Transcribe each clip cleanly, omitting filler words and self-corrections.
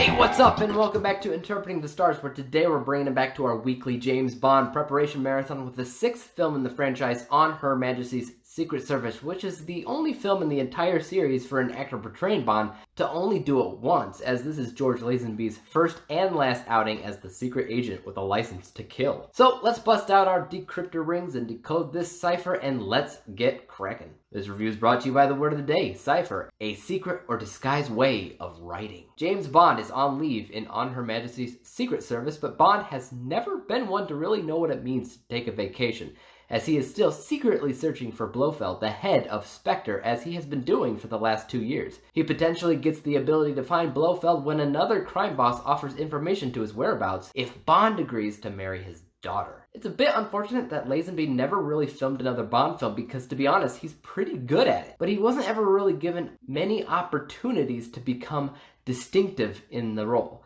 Hey, what's up, and welcome back to Interpreting the Stars, where today we're bringing it back to our weekly James Bond preparation marathon with the 6th film in the franchise, On Her Majesty's Secret Service, which is the only film in the entire series for an actor portraying Bond to only do it once, as this is George Lazenby's first and last outing as the secret agent with a license to kill. So let's bust out our decryptor rings and decode this cipher, and let's get cracking. This review is brought to you by the word of the day, cipher, a secret or disguised way of writing. James Bond is on leave in On Her Majesty's Secret Service, but Bond has never been one to really know what it means to take a vacation, as he is still secretly searching for Blofeld, the head of Spectre, as he has been doing for the last 2 years. He potentially gets the ability to find Blofeld when another crime boss offers information to his whereabouts if Bond agrees to marry his daughter. It's a bit unfortunate that Lazenby never really filmed another Bond film because, to be honest, he's pretty good at it. But he wasn't ever really given many opportunities to become distinctive in the role.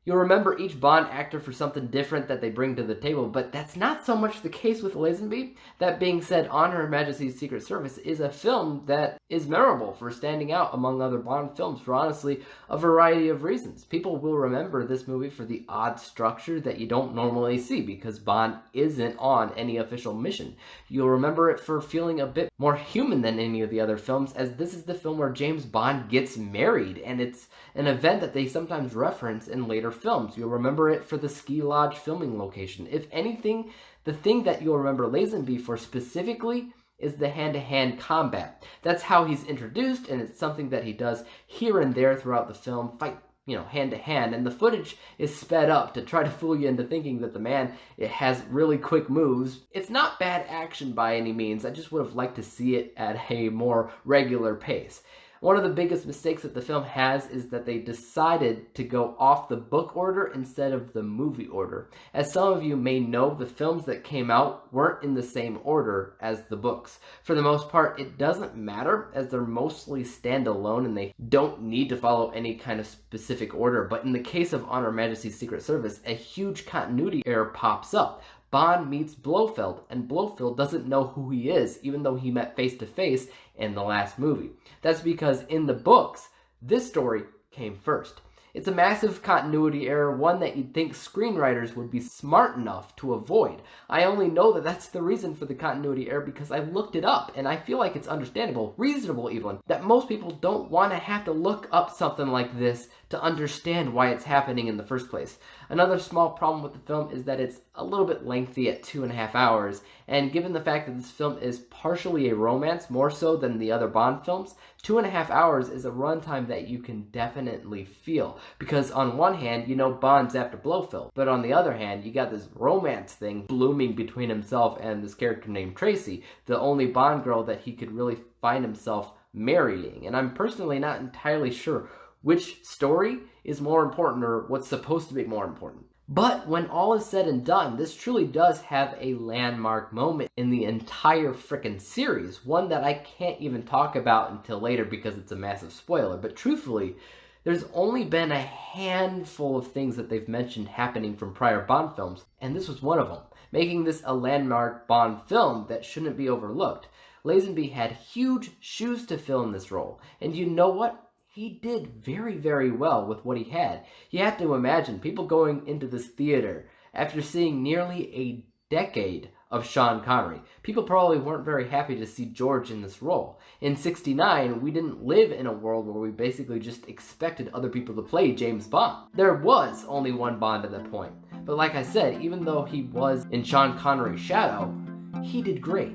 You'll remember each Bond actor for something different that they bring to the table, but that's not so much the case with Lazenby. That being said, On Her Majesty's Secret Service is a film that is memorable for standing out among other Bond films for honestly a variety of reasons. People will remember this movie for the odd structure that you don't normally see because Bond isn't on any official mission. You'll remember it for feeling a bit more human than any of the other films, as this is the film where James Bond gets married, and it's an event that they sometimes reference in later films. You'll remember it for the ski lodge filming location. If anything, the thing that you'll remember Lazenby for specifically is the hand-to-hand combat. That's how he's introduced, and it's something that he does here and there throughout the film, fight, hand-to-hand, and the footage is sped up to try to fool you into thinking that the man has really quick moves. It's not bad action by any means. I just would have liked to see it at a more regular pace. One of the biggest mistakes that the film has is that they decided to go off the book order instead of the movie order. As some of you may know, the films that came out weren't in the same order as the books. For the most part, it doesn't matter, as they're mostly standalone and they don't need to follow any kind of specific order. But in the case of On Her Majesty's Secret Service, a huge continuity error pops up. Bond meets Blofeld, and Blofeld doesn't know who he is, even though he met face-to-face in the last movie. That's because in the books, this story came first. It's a massive continuity error, one that you'd think screenwriters would be smart enough to avoid. I only know that that's the reason for the continuity error because I looked it up, and I feel like it's understandable, reasonable even, that most people don't want to have to look up something like this to understand why it's happening in the first place. Another small problem with the film is that it's a little bit lengthy at 2.5 hours, and given the fact that this film is partially a romance, more so than the other Bond films, 2.5 hours is a runtime that you can definitely feel. Because on one hand, you know Bond's after Blofeld, but on the other hand, you got this romance thing blooming between himself and this character named Tracy, the only Bond girl that he could really find himself marrying. And I'm personally not entirely sure which story is more important or what's supposed to be more important. But when all is said and done, this truly does have a landmark moment in the entire frickin' series, one that I can't even talk about until later because it's a massive spoiler. But truthfully, there's only been a handful of things that they've mentioned happening from prior Bond films, and this was one of them, making this a landmark Bond film that shouldn't be overlooked. Lazenby had huge shoes to fill in this role, and you know what? He did very, very well with what he had. You have to imagine people going into this theater after seeing nearly a decade of Sean Connery. People probably weren't very happy to see George in this role. In '69, we didn't live in a world where we basically just expected other people to play James Bond. There was only one Bond at that point. But like I said, even though he was in Sean Connery's shadow, he did great.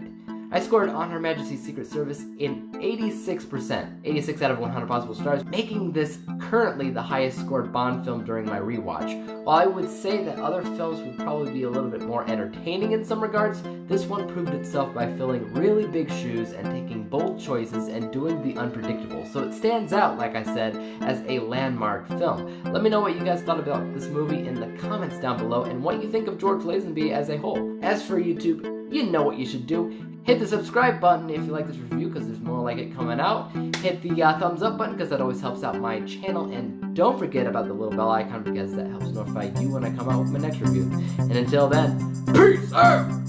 I scored On Her Majesty's Secret Service in 86%, 86 out of 100 possible stars, making this currently the highest scored Bond film during my rewatch. While I would say that other films would probably be a little bit more entertaining in some regards, this one proved itself by filling really big shoes and taking bold choices and doing the unpredictable. So it stands out, like I said, as a landmark film. Let me know what you guys thought about this movie in the comments down below and what you think of George Lazenby as a whole. As for YouTube, you know what you should do. Hit the subscribe button if you like this review because there's more like it coming out. Hit the thumbs up button because that always helps out my channel. And don't forget about the little bell icon because that helps notify you when I come out with my next review. And until then, peace out!